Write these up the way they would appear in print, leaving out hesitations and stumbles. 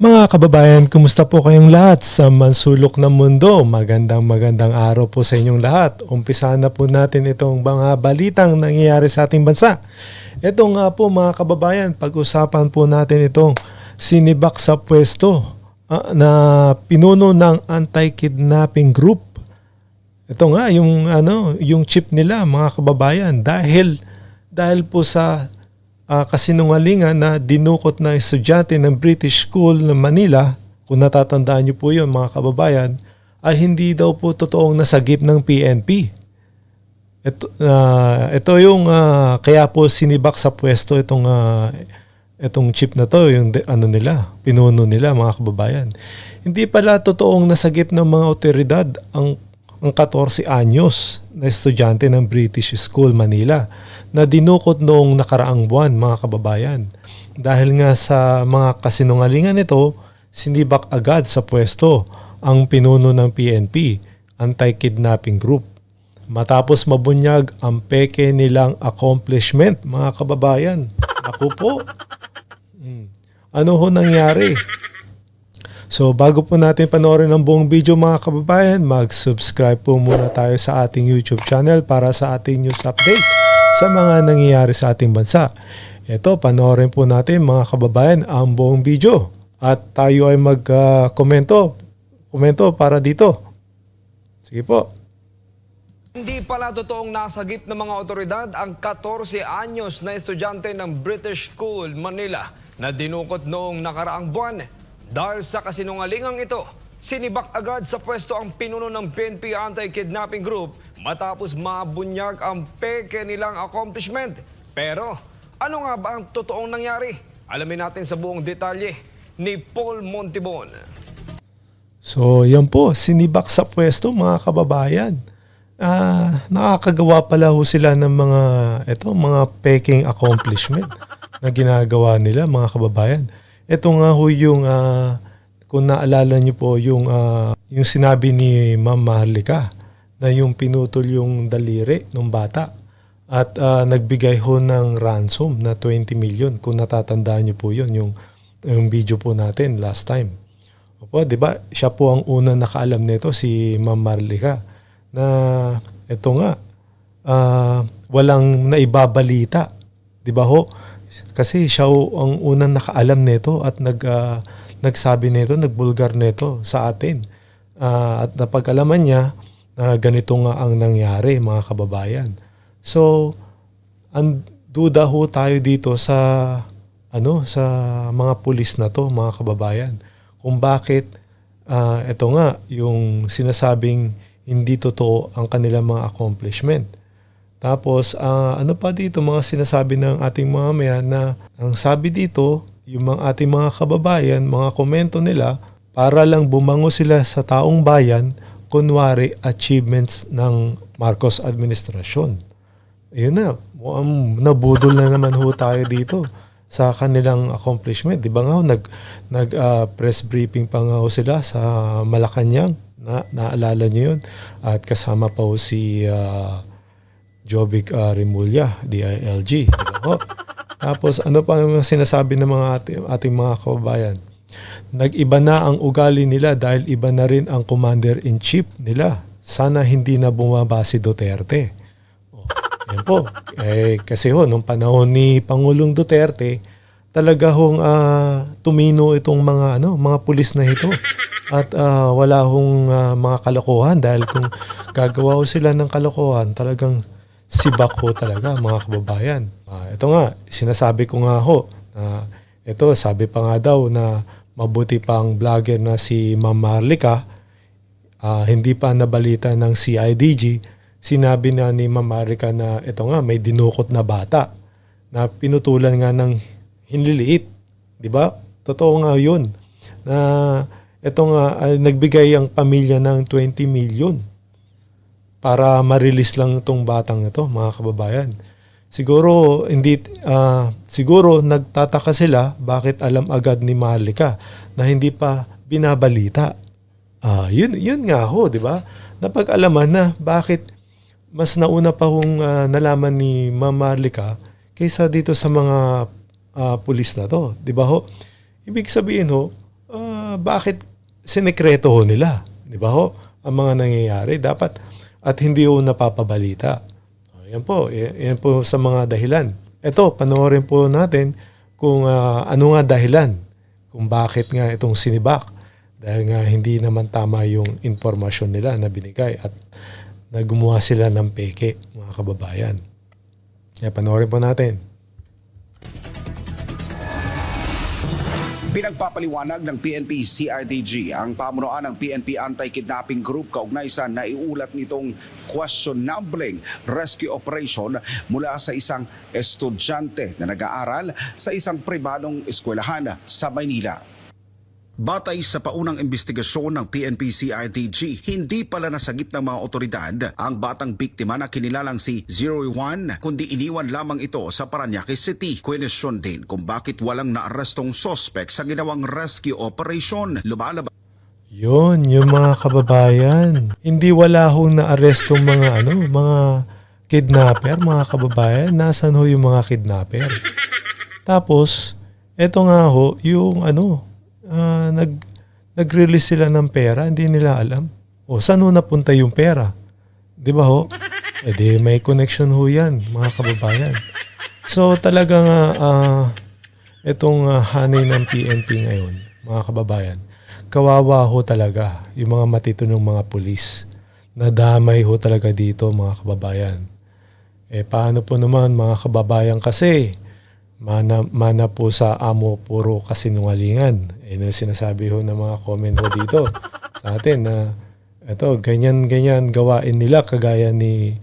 Mga kababayan, kumusta po kayong lahat sa mansulok ng mundo? Magandang araw po sa inyong lahat. Umpisahan na po natin itong mga balitang nangyayari sa ating bansa. Ito nga po mga kababayan, pag-usapan po natin itong sinibak sa pwesto na pinuno ng anti-kidnapping group. Ito nga yung chip nila mga kababayan dahil po sa kasinungalingan na dinukot na estudyante ng British School ng Manila, kung natatandaan niyo po yun mga kababayan, ay hindi daw po totoong nasagip ng PNP. Ito yung kaya po sinibak sa pwesto itong chip na to, yung pinuno nila mga kababayan. Hindi pala totoong nasagip ng mga otoridad ang 14 anyos na estudyante ng British School Manila na dinukot noong nakaraang buwan mga kababayan. Dahil nga sa mga kasinungalingan nito, sinibak agad sa pwesto ang pinuno ng PNP, anti-kidnapping group. Matapos mabunyag ang peke nilang accomplishment mga kababayan. Ako po. Ano ho nangyari? So bago po natin panoorin ang buong video mga kababayan, mag-subscribe po muna tayo sa ating YouTube channel para sa ating news update sa mga nangyayari sa ating bansa. Ito, panoorin po natin mga kababayan ang buong video at tayo ay mag-komento para dito. Sige po. Hindi pala totoong nasagip ng mga otoridad ang 14 anyos na estudyante ng British School Manila na dinukot noong nakaraang buwan. Dahil sa kasinungalingang ito, sinibak agad sa pwesto ang pinuno ng PNP Anti-Kidnapping Group matapos mabunyag ang peke nilang accomplishment. Pero ano nga ba ang totoong nangyari? Alamin natin sa buong detalye ni Paul Montibon. So yan po, sinibak sa pwesto mga kababayan. Nakakagawa pala ho sila ng mga peking accomplishment na ginagawa nila mga kababayan. Ito nga ho yung, kung naalala niyo po, yung sinabi ni Ma'am Maharlika na yung pinutol yung daliri ng bata at nagbigay ho ng ransom na 20 million. Kung natatandaan niyo po yun, yung video po natin last time. Opo, di ba? Siya po ang unang nakaalam nito, si Ma'am Maharlika, na ito nga, walang naibabalita. Di ba ho? Kasi siya ang unang nakaalam nito at nagsabi nito, nagbulgar nito sa atin. At napag-alaman niya na ganito nga ang nangyari mga kababayan. So, ang duda ho tayo dito sa mga pulis na to mga kababayan. Kung bakit ito nga yung sinasabing hindi totoo ang kanilang mga accomplishment. Tapos, ano pa dito mga sinasabi ng ating mga mayan na ang sabi dito, yung ating mga kababayan, mga komento nila, para lang bumango sila sa taong bayan, kunwari achievements ng Marcos administrasyon. Ayun na, nabudol na naman ho tayo dito sa kanilang accomplishment. Di ba nga nag-press briefing pa nga ho sila sa Malacanang, naalala nyo yun? At kasama pa ho si Jovic Remulla, DILG. Diba? Tapos ano pa ang sinasabi ng mga ating mga kababayan? Nag-iba na ang ugali nila dahil iba na rin ang commander-in-chief nila. Sana hindi na bumaba si Duterte. Yan po. Kasi nung panahon ni Pangulong Duterte, talaga tumino itong mga pulis na ito. At wala mga kalokohan dahil kung gagawa sila ng kalokohan, talagang sibak ho talaga mga kababayan. Ito nga, sinasabi ko nga ho, ito sabi pa nga daw na mabuti pang vlogger na si Ma'am Maharlika, hindi pa nabalita ng CIDG, sinabi na ni Ma'am Maharlika na ito nga may dinukot na bata na pinutulan nga ng hinliliit. Di ba? Totoo nga yun. Na ito nga, nagbigay ang pamilya ng 20 million para ma-release lang itong batang ito, mga kababayan. Siguro nagtataka sila bakit alam agad ni Maharlika na hindi pa binabalita. Yun nga ho, di ba? Napag-alaman na bakit mas nauna pa nalaman ni Ma'am Maharlika kaysa dito sa mga pulis na to, di ba ho? Ibig sabihin ho, bakit sinekreto ho nila? Di ba ho? Ang mga nangyayari dapat at hindi ho napapabalita. Yan po. Yan po sa mga dahilan. Ito, panoorin po natin kung ano nga dahilan kung bakit nga itong sinibak. Dahil nga hindi naman tama yung informasyon nila na binigay at gumawa sila ng peke, mga kababayan. Kaya panoorin po natin. Pinagpapaliwanag ng PNP CIDG ang pamunuan ng PNP Anti-Kidnapping Group kaugnay sa naiulat nitong questionable rescue operation mula sa isang estudyante na nag-aaral sa isang pribadong eskwelahan sa Maynila. Batay sa paunang investigasyon ng PNP CIDG, hindi pala nasagip ng mga otoridad ang batang biktima na kinilalang si 01, kundi iniwan lamang ito sa Parañaque City. Kwenesyon din kung bakit walang naarestong suspect sa ginawang rescue operation. Lumalabas Yun, yung mga kababayan. Hindi wala hong naarestong mga kidnapper, mga kababayan. Nasaan ho yung mga kidnapper? Tapos, eto nga ho, yung nag-release sila ng pera, hindi nila alam. O, saan ho napunta yung pera? Di ba ho? E di may connection ho yan, mga kababayan. So, talagang itong hanay ng PNP ngayon, mga kababayan, kawawa ho talaga yung mga matitunong mga pulis. Nadamay ho talaga dito, mga kababayan. Eh, paano po naman, mga kababayan, kasi mana po sa amo puro kasinungalingan. Yung sinasabi ho ng mga comment ho dito sa atin na ito, ganyan gawain nila kagaya ni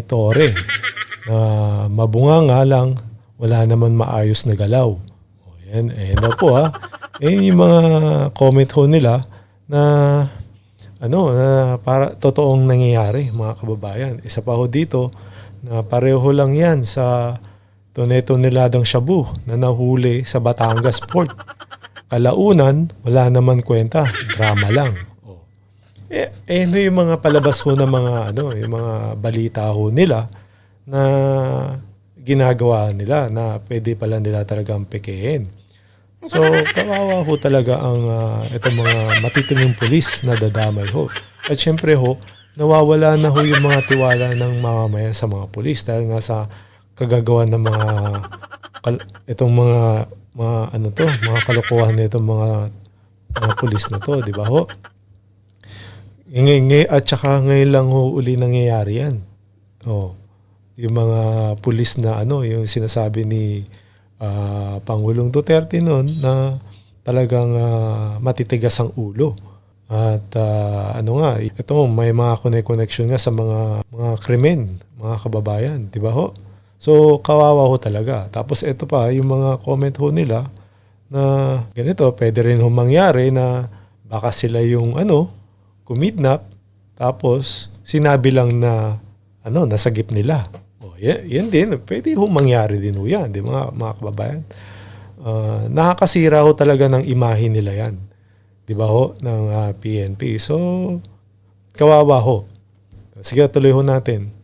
Tore na mabunga nga lang, wala naman maayos na galaw. O yan, na po ha. Yung mga comment ho nila na na para totoong nangyayari, mga kababayan. Isa pa ho dito na pareho lang yan sa tonetoneladang shabu na nahuli sa Batangas Port. Kalaunan, wala naman kwenta. Drama lang. Oh. Ano yung mga palabas ho ng mga, yung mga balita ho nila na ginagawa nila na pwede pala nila talagang pekehin. So, kawawa ho talaga ang itong mga matitinong pulis na dadamay ho. At syempre ho, nawawala na ho yung mga tiwala ng mamamayan sa mga pulis dahil nga sa kagagawa ng mga mga kalokohan nitong mga pulis na to, di ba ho? At saka ngayon lang ho uli nangyayari yan. Oh, yung mga pulis na yung sinasabi ni Pangulong Duterte noon na talagang matitigas ang ulo. At ito may mga connection nga sa mga krimen, mga kababayan, di ba ho? So, kawawa ho talaga. Tapos ito pa, yung mga comment ho nila na ganito, pwede rin ho mangyari na baka sila yung kumidnap, tapos sinabi lang na nasagip nila. O, yan din, pwede ho mangyari din ho yan, di mga kababayan. Nakakasira ho talaga ng imahe nila yan. Di ba ho? Ng PNP. So, kawawa ho. Sige, tuloy ho natin.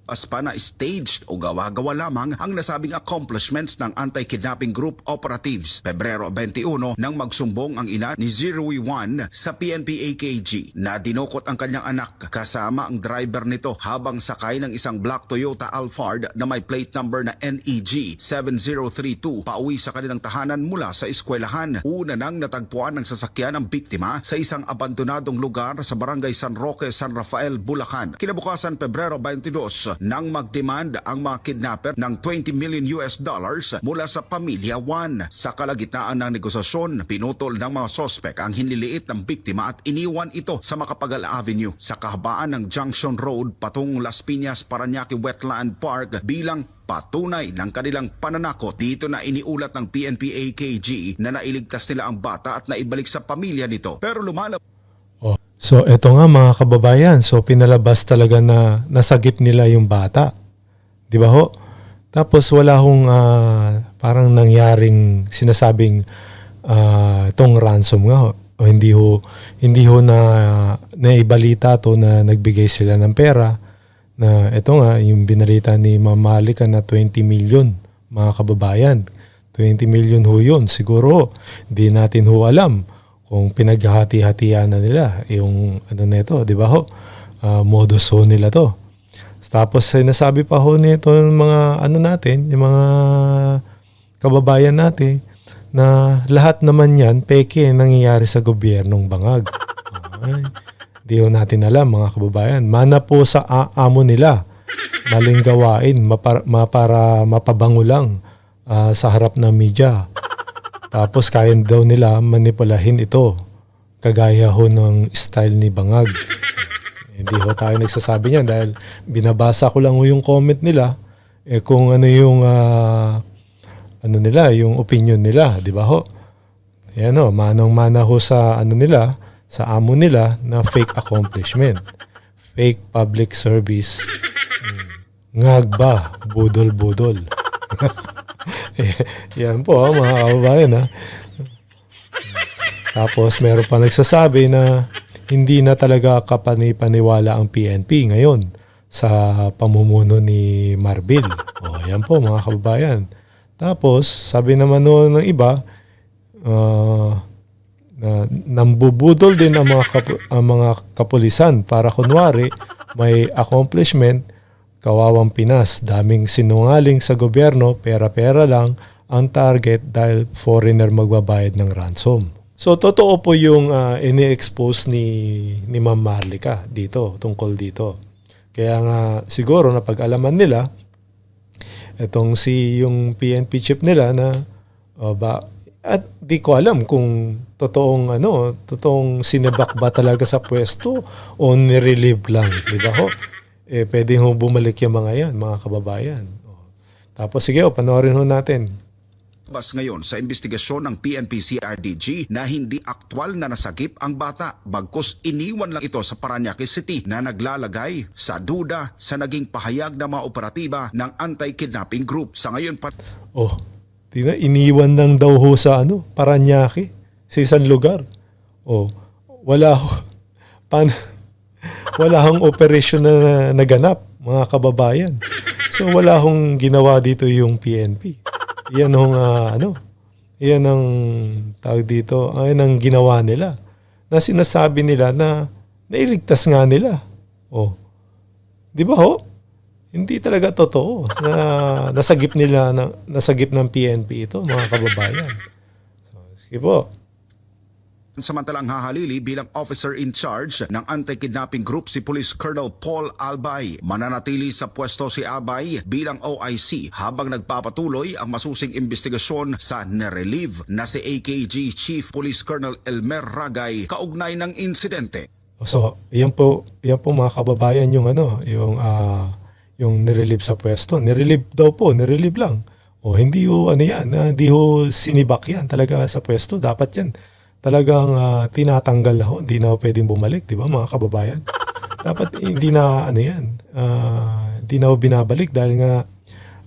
pa na staged o gawa-gawa lamang ang nasabing accomplishments ng Anti-Kidnapping Group operatives. Pebrero 21 nang magsumbong ang ina ni 01 sa PNP AKG na dinukot ang kanyang anak kasama ang driver nito habang sakay ng isang black Toyota Alphard na may plate number na NEG 7032 pauwi sa kanilang tahanan mula sa eskwelahan. Una nang natagpuan ng sasakyan ng biktima sa isang abandonadong lugar sa Barangay San Roque, San Rafael, Bulacan. Kinabukasan Pebrero 22 nang magdemand ang mga kidnapper ng $20 million mula sa Pamilya One. Sa kalagitnaan ng negosasyon, pinutol ng mga sospek ang hinliliit ng biktima at iniwan ito sa Macapagal Avenue sa kahabaan ng Junction Road patungong Las Piñas, Parañaque Wetland Park bilang patunay ng kanilang pananakot. Dito na iniulat ng PNP AKG na nailigtas nila ang bata at naibalik sa pamilya nito. Pero So, eto nga mga kababayan. So, pinalabas talaga na nasagip nila yung bata. Di ba ho? Tapos, wala hong parang nangyaring sinasabing itong ransom nga ho. O hindi ho na naibalita to na nagbigay sila ng pera. Na eto nga, yung binalita ni Ma'am Malika na 20 million mga kababayan. 20 million ho yun. Siguro, di natin ho alam kung pinaghahati-hatian na nila yung ano nito, di ba ho? Modus ho nila to. Tapos nasabi pa ho nito ng mga ano natin, yung mga kababayan natin, na lahat naman yan peke nangyayari sa gobyernong bangag. Ay, di ho natin alam mga kababayan. Mana po sa amo nila, maling gawain, para mapabango lang sa harap ng media. Tapos kaya daw nila manipulahin ito. Kagaya ho ng style ni Bangag. Hindi ho tayo nagsasabi niyan dahil binabasa ko lang ho yung comment nila. Kung ano yung ano nila, yung opinion nila, di ba ho? Ayan ho, manang-mana ho sa ano nila, sa amo nila na fake accomplishment. Fake public service. Ngagba, budol-budol. Yan po mga kababayan ha. Tapos meron pa nagsasabi na hindi na talaga kapanipaniwala ang PNP ngayon sa pamumuno ni Marbil. Yan po mga kababayan. Tapos sabi naman ng iba, na nambubudol din ang mga kapulisan para kunwari may accomplishment. Kawawang Pinas, daming sinungaling sa gobyerno, pera-pera lang ang target dahil foreigner magbabayad ng ransom. So totoo po yung ini-expose ni Ma'am Marlica dito, tungkol dito. Kaya nga siguro napag-alaman nila itong yung PNP chief nila na at di ko alam kung totoong sinibak ba talaga sa pwesto o nirelieve lang, di ba ho? Pwede ho bumalik yung mga yan, mga kababayan. Tapos sige panoorin ho natin. Bas ngayon sa investigasyon ng PNP-CRDG na hindi aktwal na nasagip ang bata, bagkus iniwan lang ito sa Parañaque City na naglalagay sa duda sa naging pahayag ng mga operatiba ng anti-kidnapping group. Sa ngayon iniwan lang daw ho sa Parañaque, sa isang lugar. Wala ho. Wala hong operasyon na naganap, mga kababayan. So wala hong ginawa dito yung PNP. Yan hong yan ang tawag dito, yan ang ginawa nila. Na sinasabi nila na nailigtas nga nila. Di ba ho? Hindi talaga totoo na nasagip ng PNP ito, mga kababayan. So, sige po. Samantalang hahalili bilang officer in charge ng anti-kidnapping group si Police Colonel Paul Albay. Mananatili sa pwesto si Albay bilang OIC habang nagpapatuloy ang masusing investigasyon sa nirelieve na si AKG Chief Police Colonel Elmer Ragay kaugnay ng insidente. So, yan po mga kababayan yung nirelieve sa pwesto. Nirelieve daw po, nirelieve lang. Hindi ho hindi ho sinibak yan talaga sa pwesto. Dapat yan talagang tinatanggal na ho. Hindi na pwedeng bumalik, di ba mga kababayan? Dapat hindi na hindi na ho binabalik dahil nga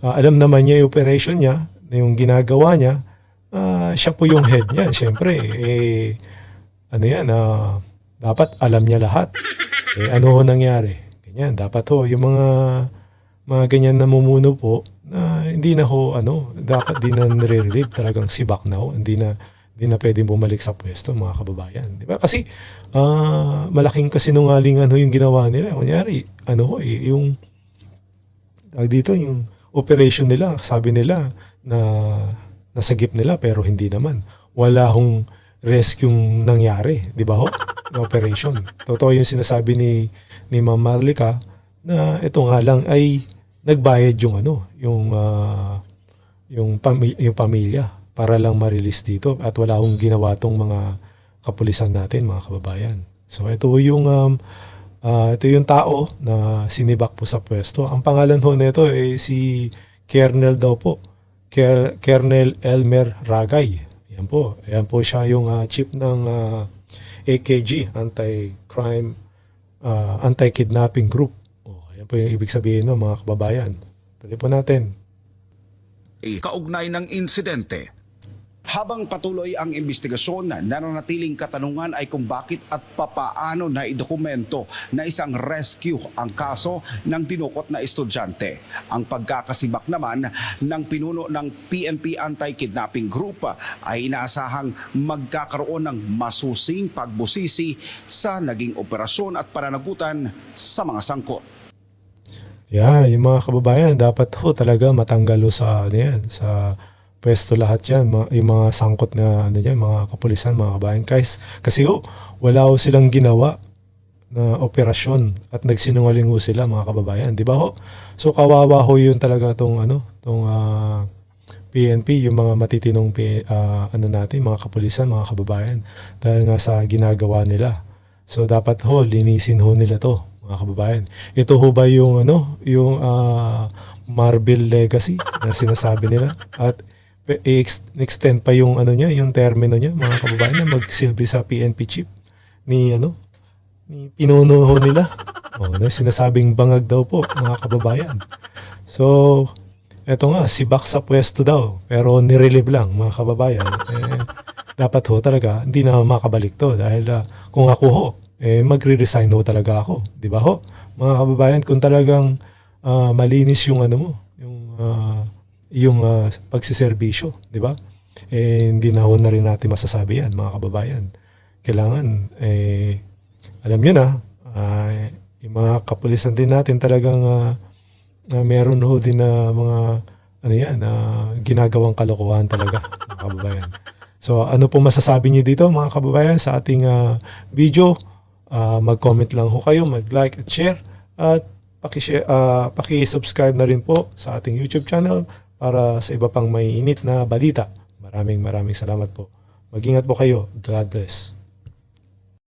alam naman niya yung operation niya, yung ginagawa niya, siya po yung head niya. Siyempre, dapat alam niya lahat. Ano ho nangyari? Ganyan, dapat ho, yung mga ganyan namumuno po, hindi na ho, dapat di na nire-relieve, talagang sibak na ho, hindi na pwedeng bumalik sa pwesto, mga kababayan. Di ba? Kasi malaking kasinungalingan yung ginawa nila. Kunyari, yung operation nila, sabi nila na nasagip nila pero hindi naman. Wala hong rescue nangyari, di ba ho? Na operation. Totoo yung sinasabi ni Ma'am Marlica na ito nga lang ay nagbayad yung pamilya para lang ma-release dito at wala akong ginawa tong mga kapulisan natin, mga kababayan. So ito yung tao na sinibak po sa pwesto. Ang pangalan ho nito si Colonel daw po. Colonel Elmer Ragay. Yan po siya yung chief ng AKG, anti-kidnapping group. Yan po yung ibig sabihin mga kababayan. Tuloy po natin. Kaugnay ng insidente. Habang patuloy ang investigasyon, nananatiling katanungan ay kung bakit at papaano na idokumento na isang rescue ang kaso ng dinukot na estudyante. Ang pagkakasibak naman ng pinuno ng PNP Anti-Kidnapping Group ay inaasahang magkakaroon ng masusing pagbusisi sa naging operasyon at pananagutan sa mga sangkot. Yeah, yung mga kababayan, dapat ho talaga matanggal ho sa, ano yan, sa pwesto lahat yan, yung mga sangkot na ano yan, mga kapulisan, mga kabayan. Kasi ho, wala ho silang ginawa na operasyon at nagsinungaling ho sila, mga kababayan. Di ba ho? So kawawa ho yun talaga tong PNP, yung mga matitinong mga kapulisan, mga kababayan, dahil nga sa ginagawa nila. So dapat ho, linisin ho nila to, mga kababayan. Ito ho ba yung Marvel Legacy na sinasabi nila? At extend pa yung yung termino niya, mga kababayan, na magsilbi sa PNP chief ni pinuno ho nila. Na sinasabing bangag daw po, mga kababayan. So, eto nga, sibak sa pwesto daw, pero nirelieve lang, mga kababayan. Dapat ho talaga, hindi na makabalik to dahil kung ako ho, magre-resign ho talaga ako. Di ba ho? Mga kababayan, kung talagang malinis yung yung pagsiservisyo, di ba? Hindi na rin natin masasabi yan, mga kababayan. Kailangan, alam nyo na, yung mga kapulisan din natin talagang meron ho din na mga ginagawang kalokohan talaga, mga kababayan. So, ano po masasabi niyo dito, mga kababayan, sa ating video? Mag-comment lang ho kayo, mag-like at share, at paki-subscribe na rin po sa ating YouTube channel para sa iba pang may init na balita. Maraming salamat po. Mag-ingat po kayo. God bless.